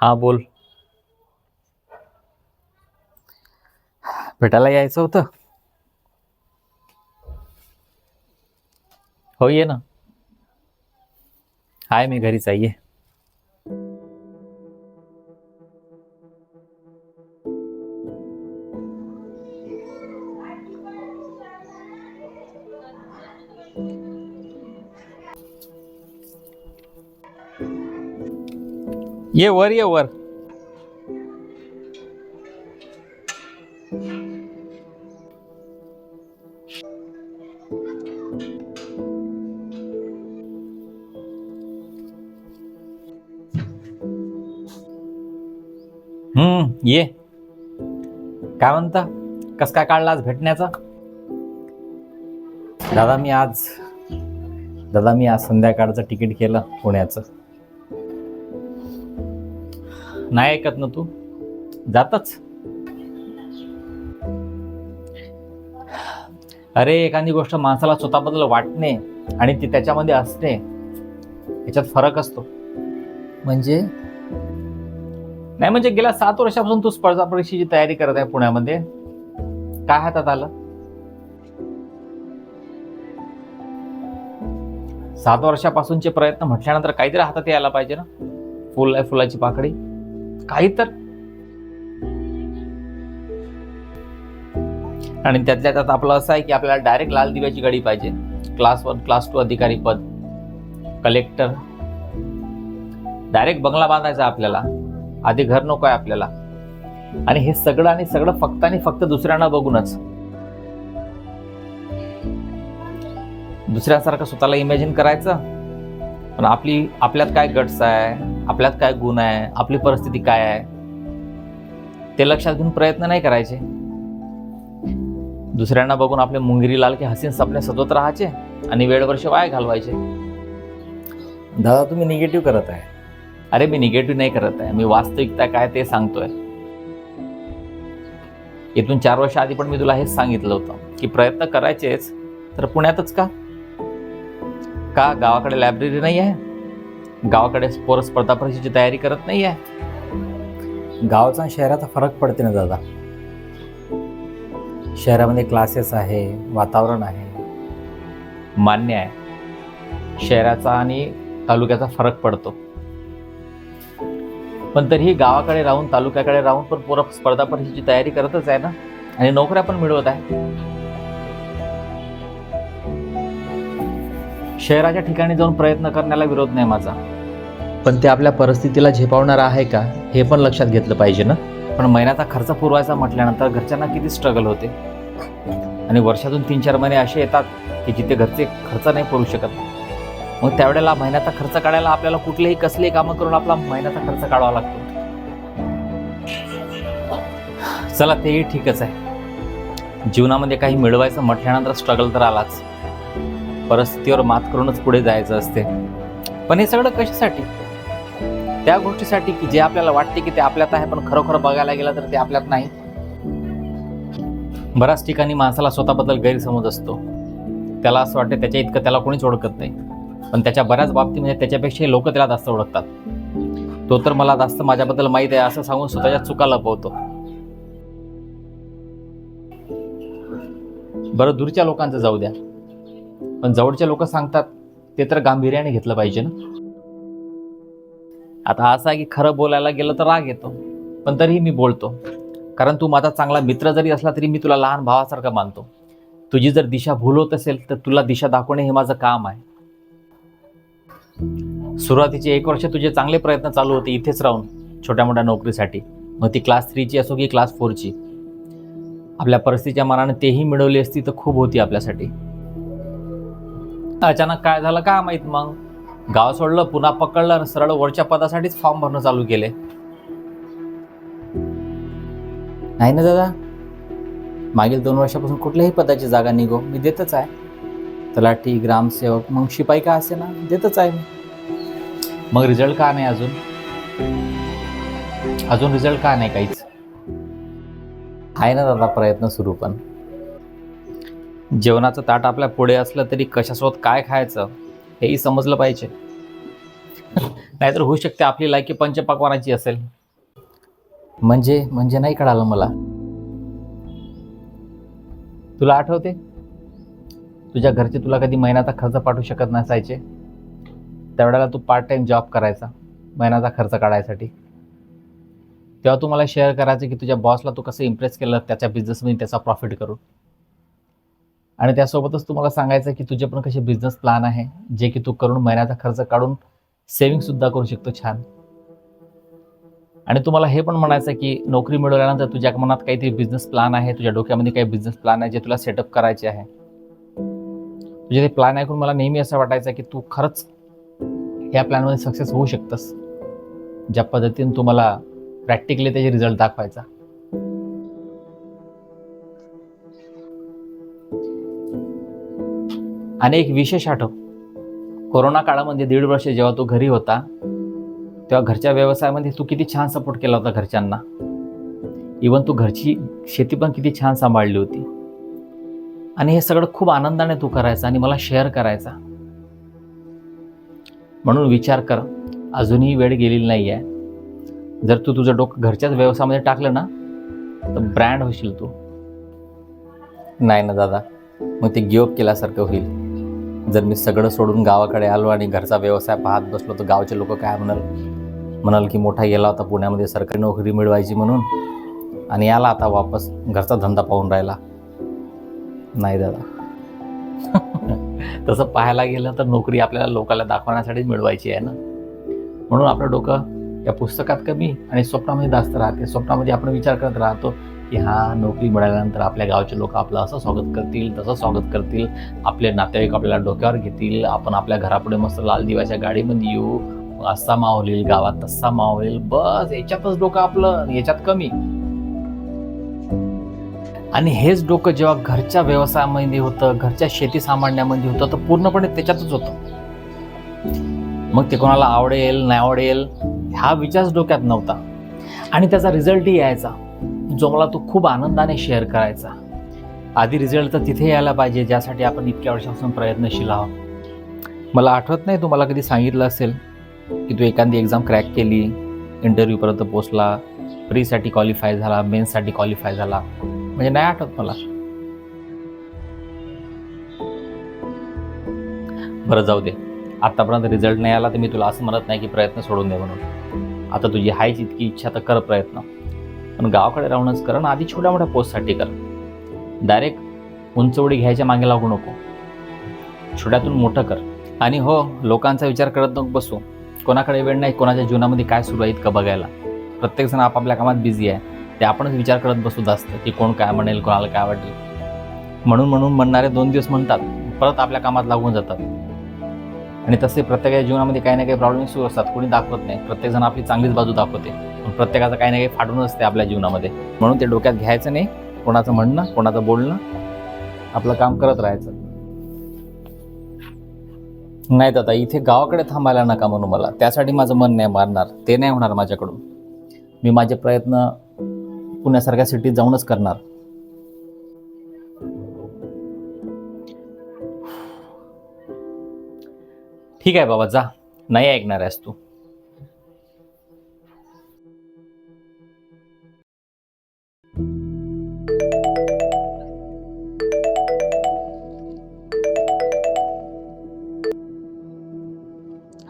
हा बोल. भेटायला यायचं होतं. हो ये ना. हाय मी घरीच आहे, ये. ये वर, ये वर. ये. काय म्हणता, कस काय काढला आज भेटण्याचा? दादा मी आज संध्याकाळचं तिकीट केलं पुण्याचं. नाही ऐकत ना तू, जातच. अरे एखादी गोष्ट माणसाला स्वतःबद्दल वाटणे आणि ती त्याच्यामध्ये असणे, याच्यात फरक असतो. म्हणजे नाही म्हणजे गेल्या 7 वर्षापासून तू स्पर्धा परीक्षेची तयारी करत आहे पुण्यामध्ये. काय हातात आलं? 7 वर्षापासूनचे प्रयत्न म्हटल्यानंतर काहीतरी हातात यायला पाहिजे ना. फुल आहे, फुलाची पाकळी काही तर. आणि त्यातल्या त्यात आपलं असं आहे की आपल्याला डायरेक्ट लाल दिव्याची गाडी पाहिजे. क्लास 1 क्लास 2 अधिकारी पद, कलेक्टर, डायरेक्ट बंगला बांधायचा आपल्याला. आधी घर नको आहे आपल्याला. आणि हे सगळं फक्त आणि फक्त दुसऱ्यांना बघूनच. दुसऱ्यासारखं स्वतःला इमॅजिन करायचं, पण आपल्यात काय गट्स आहे, आपल्यात काय गुण आहे, आपली परिस्थिती काय आहे, ते लक्षात घेऊन प्रयत्न नाही करायचे. दुसऱ्यांना बघून आपले मुंगिरी लाल की हसीन सपने सजवत राहायचे आणि वेळवर्ष वाया घालवायचे. दादा तुम्ही निगेटिव्ह करत आहे. अरे मी निगेटिव्ह नाही करत आहे, मी वास्तविकता काय ते सांगतोय. इथून 4 वर्ष आधी पण मी तुला हेच सांगितलं होतं की प्रयत्न करायचेच तर पुण्यातच का गावाकडे लायब्ररी नाही आहे? गावाकडे पोरं स्पर्धा परीक्षेची तयारी करत नाही आहे? गावाचा आणि शहराचा फरक पडते ना दादा. शहरामध्ये क्लासेस आहे, वातावरण आहे, मान्य आहे. शहराचा आणि तालुक्याचा फरक पडतो, पण तरीही गावाकडे राहून तालुक्याकडे राहून पण पोरं स्पर्धा परीक्षेची तयारी करतच आहे ना, आणि नोकऱ्या पण मिळवत आहे. शहराच्या ठिकाणी जाऊन प्रयत्न करण्याला विरोध नाही माझा, पण ते आपल्या परिस्थितीला झेपावणार आहे का हे पण लक्षात घेतलं पाहिजे ना. पण महिन्याचा खर्च पुरवायचा म्हटल्यानंतर घरच्यांना किती स्ट्रगल होते. आणि वर्षातून 3-4 महिने असे येतात की जिथे घरचे खर्च नाही पुरू शकत. मग त्यावेळेला महिन्याचा खर्च काढायला आपल्याला कुठलेही कसलेही कामं करून आपला महिन्याचा खर्च काढावा लागतो. चला तेही ठीकच आहे. जीवनामध्ये काही मिळवायचं म्हटल्यानंतर स्ट्रगल तर आलाच. परिस्थितीवर मात करूनच पुढे जायचं असते. पण हे सगळं कशासाठी? त्या गोष्टीसाठी की जे आपल्याला वाटते की ते आपल्यात आहे, पण खरोखर बघायला गेलं तर ते आपल्यात नाही. बऱ्याच ठिकाणी माणसाला स्वतःबद्दल गैरसमज असतो. त्याला असं वाटतं त्याच्या इतकं त्याला कोणीच ओळखत नाही, पण त्याच्या बऱ्याच बाबतीमध्ये त्याच्यापेक्षा लोक त्याला जास्त ओळखतात. तो तर मला जास्त माझ्याबद्दल माहीत आहे असं सांगून स्वतःच्या चुका लपवतो. बरं दूरच्या लोकांचं जाऊ द्या, पण जवळचे लोक सांगतात ते तर गांभीर्याने घेतलं पाहिजे ना. आता असं आहे की खरं बोलायला गेलं तर राग येतो, पण तरीही मी बोलतो. कारण तू माझा चांगला मित्र जरी असला तरी मी तुला लहान भावासारखं मानतो. तुझी जर दिशा भूल होत असेल तर तुला दिशा दाखवणे हे माझं काम आहे. सुरुवातीचे 1 वर्ष तुझे चांगले प्रयत्न चालू होते इथेच राहून छोट्या मोठ्या नोकरीसाठी, मग ती क्लास 3ची असो की क्लास 4ची. आपल्या परिस्थितीच्या मानाने तेही मिळवली असती तर खूप होती आपल्यासाठी. अचानक काय झालं काय माहित, मग गाव सोडलं, पुन्हा पकडलं आणि सरळ वरच्या पदासाठीच फॉर्म भरणं चालू केले. नाही ना दादा, मागील 2 वर्षापासून कुठल्याही पदाची जागा निघो मी देतच आहे. तलाठी, ग्रामसेवक, मग शिपाई का असे ना देतच आहे मी. मग रिझल्ट का नाही अजून रिझल्ट का नाही? काहीच आहे ना दादा प्रयत्न सुरू. पण जेवणाचं ताट आपल्या पुढे असलं तरी कशासोबत काय खायचं हेही समजलं पाहिजे. नाहीतर होऊ शकते आपली लायकी पंचपक्वानाची असेल. म्हणजे म्हणजे नाही कळालं मला. तुला आठवते तुझ्या घरचे तुला कधी महिन्याचा खर्च पाठवू शकत नसायचे, त्यावेळेला तू पार्ट टाइम जॉब करायचा महिन्याचा खर्च काढायसाठी. तेव्हा तू मला शेअर करायचं की तुझ्या बॉसला तू कसं इम्प्रेस केलं त्याच्या बिझनेसमध्ये त्याचा प्रॉफिट करून. आणि त्यासोबतच तू मला सांगायचं की तुझे पण कसे बिझनेस प्लॅन आहे जे की तू करून महिन्याचा खर्च काढून सेव्हिंग सुद्धा करू शकतो छान. आणि तुम्हाला हे पण म्हणायचं की नोकरी मिळवल्यानंतर तुझ्या मनात काहीतरी बिझनेस प्लॅन आहे, तुझ्या डोक्यामध्ये काही बिझनेस प्लॅन आहे जे तुला सेटअप करायचे आहे. तुझे ते प्लॅन ऐकून मला नेहमी असं वाटायचं की तू खरंच या प्लॅनमध्ये सक्सेस होऊ शकतस, ज्या पद्धतीने तुम्हाला प्रॅक्टिकली त्याचे रिझल्ट दाखवायचा. आणि एक विशेष आठव, कोरोना काळामध्ये 1.5 वर्ष जेव्हा तू घरी होता तेव्हा घरच्या व्यवसायामध्ये तू किती छान सपोर्ट केला होता घरच्यांना. इवन तू घरची शेती पण किती छान सांभाळली होती. आणि हे सगळं खूप आनंदाने तू करायचा आणि मला शेअर करायचा. म्हणून विचार कर, अजूनही वेळ गेलेली नाही आहे. जर तू तुझं डोकं घरच्याच व्यवसायामध्ये टाकलं ना तर ब्रँड होशील तू. नाही ना दादा, मग ते गिव्ह अप केल्यासारखं होईल. जर मी सगळं सोडून गावाकडे आलो आणि घरचा व्यवसाय पाहत बसलो तर गावचे लोक काय म्हणाल की मोठा गेला होता पुण्यामध्ये सरकारी नोकरी मिळवायची म्हणून आणि आला आता वापस घरचा धंदा पाहून राहिला. नाही दादा. तसं पाहायला गेलं तर नोकरी आपल्याला लोकांना दाखवण्यासाठीच मिळवायची आहे ना. म्हणून आपलं डोकं या पुस्तकात कमी आणि स्वप्नामध्ये जास्त राहते. स्वप्नामध्ये आपण विचार करत राहतो की हा नोकरी मिळाल्यानंतर आपल्या गावचे लोक आपलं असं स्वागत करतील, तसं स्वागत करतील, आपले नातेवाईक आपल्याला डोक्यावर घेतील, आपण आपल्या घरापुढे मस्त लाल दिव्याच्या गाडीमध्ये येऊ, असा माहोल येईल गावात, तसा माहोल येईल. बस याच्यातच डोकं आपलं याच्यात कमी. आणि हेच डोकं जेव्हा घरच्या व्यवसायामध्ये होतं, घरच्या शेती सांभाळण्यामध्ये होतं तर पूर्णपणे त्याच्यातच होतं. मग ते कोणाला आवडेल नाही आवडेल हा विचारच डोक्यात नव्हता. आणि त्याचा रिझल्टही यायचा जो मला तो खूप आनंदाने शेअर करायचा. आधी रिझल्ट तर तिथे यायला पाहिजे ज्यासाठी आपण इतक्या वर्षापासून प्रयत्नशील आहोत. मला आठवत नाही तुम्हाला कधी सांगितलं असेल की तू एखादी एक्झाम क्रॅक केली, इंटरव्ह्यूपर्यंत पोचला, प्रीसाठी क्वालिफाय झाला, मेन्ससाठी क्वालिफाय झाला. म्हणजे नाही आठवत मला. बरं जाऊ दे, आतापर्यंत रिझल्ट नाही आला तर मी तुला असं म्हणत नाही की प्रयत्न सोडून दे म्हणून. आता तुझी हायच इतकी इच्छा तर कर प्रयत्न, पण गावाकडे राहूनच कर ना. आधी छोट्या मोठ्या पोस्टसाठी कर. डायरेक्ट उंचवडी घ्यायच्या मागे लागू नको, छोट्यातून मोठं कर. आणि हो, लोकांचा विचार करत नको बसू. कोणाकडे वेळ नाही कोणाच्या जीवनामध्ये काय सुरू आहे इतकं बघायला. प्रत्येकजण आपापल्या कामात बिझी आहे. ते आपणच विचार करत बसू जास्त की कोण काय म्हणेल, कोणाला काय वाटेल. म्हणून म्हणणारे 2 दिवस म्हणतात, परत आपल्या कामात लागून जातात. आणि तसे प्रत्येकाच्या जीवनामध्ये काही ना काही प्रॉब्लेम सुरू असतात. कोणी दाखवत नाही, प्रत्येकजण आपली चांगलीच बाजू दाखवते, पण प्रत्येकाचं काही ना काही फाडून असते आपल्या जीवनामध्ये. म्हणून ते डोक्यात घ्यायचं नाही. कोणाचं म्हणणं, कोणाचं बोलणं, आपलं काम करत राहायचं. नाही दादा, इथे गावाकडे थांबायला नका म्हणू मला. त्यासाठी माझं मन नाही मारणार, ते नाही होणार माझ्याकडून. मी माझे प्रयत्न पुण्यासारख्या सिटीत जाऊनच करणार. ठीक आहे बाबा, जा. नाही ऐकणार आहेस तू.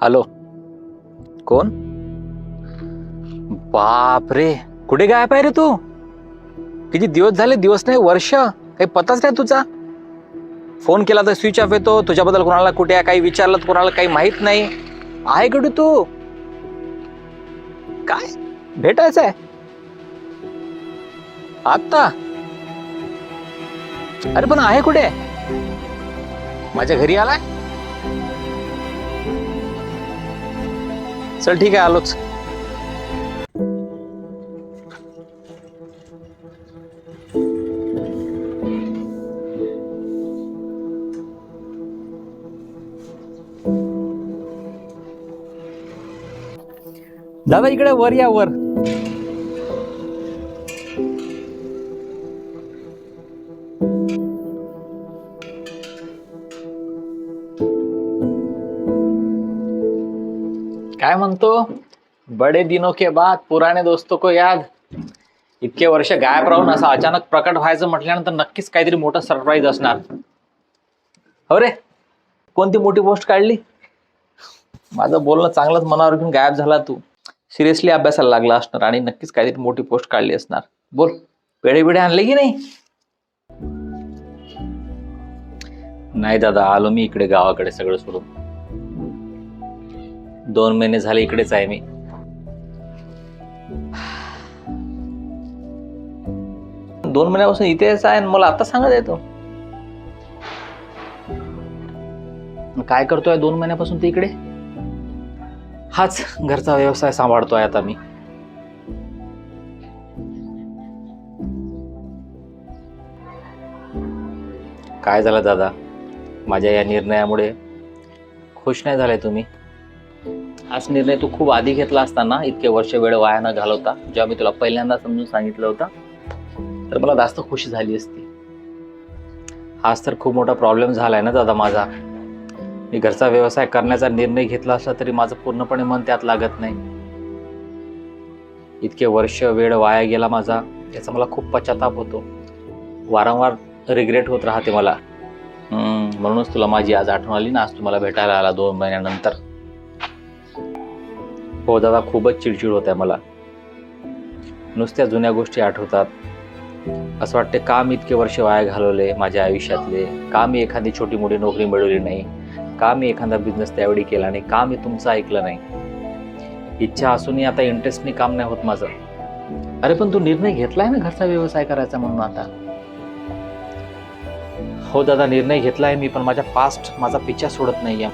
हॅलो, कोण? बाप रे, कुठे गायब आहे रे तू? किती दिवस झाले? दिवस नाही वर्ष, काही पताच नाही तुझा. फोन केला तर स्विच ऑफ येतो. तुझ्याबद्दल कोणाला कुठे आहे काही विचारलं तर कोणाला काही माहित नाही. आहे कुठे तू? काय भेटायचं आहे आता? अरे पण आहे कुठे? माझ्या घरी आलाय? चल ठीक आहे, आलोच. दादा इकडे वर या, वर. काय म्हणतो? बडे दिनों के बाद पुराने दोस्तों को याद. इतके वर्ष गायब राहून असं अचानक प्रकट व्हायचं म्हटल्यानंतर नक्कीच काहीतरी मोठं सरप्राईज असणार. हो रे, कोणती मोठी पोस्ट काढली? माझं बोलणं चांगलंच मनावर घेऊन गायब झाला तू. सिरियसली अभ्यासाला लागला असणार आणि नक्कीच काहीतरी मोठी पोस्ट काढली असणार. बोल, पेढे बिढे आणले की नाही? नाही दादा, आलो मी इकडे गावाकडे सगळं सोडून. 2 महिने झाले इकडेच आहे मी. दोन महिन्यापासून इथेच आहे आणि मला आता सांगत येतो. काय करतोय 2 महिन्यापासून ते इकडे? हाच घरचा व्यवसाय सांभाळतोय आता मी. काय झालं दादा, माझ्या या निर्णयामुळे खुश नाही झाले तुम्ही? हाच निर्णय तू खूप आधी घेतला असताना, इतके वर्ष वेळ वाया न घालवता, जेव्हा मी तुला पहिल्यांदा समजून सांगितलं होतं, तर मला जास्त खुशी झाली असती. हाच तर खूप मोठा प्रॉब्लेम झालाय ना दादा माझा. मी घरचा व्यवसाय करण्याचा निर्णय घेतला असला तरी माझं पूर्णपणे मन त्यात लागत नाही. इतके वर्ष वेळ वाया गेला माझा, याचा मला खूप पश्चाताप होतो. वारंवार रिग्रेट होत राहते मला. म्हणूनच तुला माझी आज आठवण आली ना, आज तुम्हाला भेटायला आला 2 महिन्यानंतर. हो दादा, खूपच चिडचिड होत आहे मला. नुसत्या जुन्या गोष्टी आठवतात. असं वाटते का मी इतके वर्ष वाया घालवले माझ्या आयुष्यातले, का मी एखादी छोटी मोठी नोकरी मिळवली नाही, का मी एखादा बिझनेस त्यावेळी केला नाही, का मी तुमचं ऐकलं नाही. इच्छा असूनही आता इंटरेस्टने काम नाही होत माझं. अरे पण तू निर्णय घेतलाय ना घरचा व्यवसाय करायचा म्हणून आता. हो दादा, निर्णय घेतलाय मी, पण माझा पिच्छा सोडत नाहीये.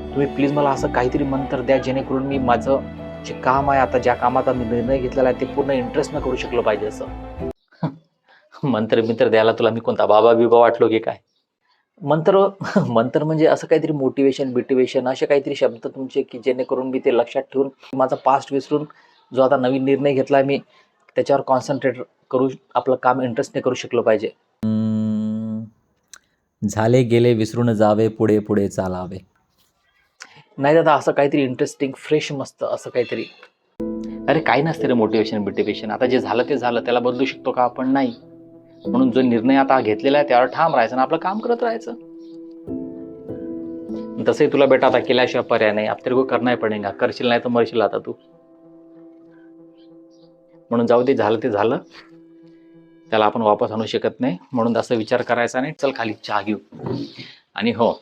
तुम्ही प्लीज मला असं काहीतरी मंत्र द्या जेणेकरून मी माझं जे काम आहे, आता ज्या कामाचा मी निर्णय घेतलेला आहे, ते पूर्ण इंटरेस्ट न करू शकलो पाहिजे. असं मंत्र द्यायला तुला मी कोणता बाबा बिबा वाटलो की काय? मंत्र म्हणजे असं काहीतरी मोटिवेशन असे काहीतरी शब्द तुमचे की जेणेकरून मी ते लक्षात ठेवून माझा पास्ट विसरून जो आता नवीन निर्णय घेतलाय मी, त्याच्यावर कॉन्सन्ट्रेट करू, आपलं काम इंटरेस्टने करू शकलो पाहिजे. झाले गेले विसरून जावे, पुढे पुढे चालावे. नाही दादा, असं काहीतरी इंटरेस्टिंग, फ्रेश, मस्त असं काहीतरी. अरे काही नसते रे मोटिवेशन. आता जे झालं ते झालं, त्याला बदलू शकतो का आपण? नाही. म्हणून जो निर्णय आता घेतलेला आहे त्यावर ठाम राहायचं आणि आपलं काम करत राहायचं. तसंही तुला बेटा आता केल्याशिवाय पर्याय नाही. अब तेरे को करना ही पडेगा. करशील नाही तर मरशील आता तू. म्हणून जाऊ दे, झालं ते झालं. त्याला आपण वापस आणू शकत नाही, म्हणून असं विचार करायचा नाही. चल खाली चहा घेऊ. आणि हो,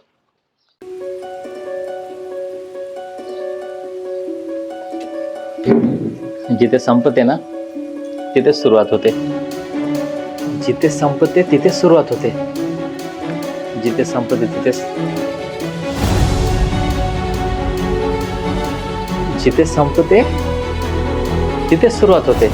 जिथे संपते ना तिथेच सुरुवात होते. जिथे संपते तिथेच सुरुवात होते. जिथे संपते तिथेच जिथे संपते तिथेच सुरुवात होते.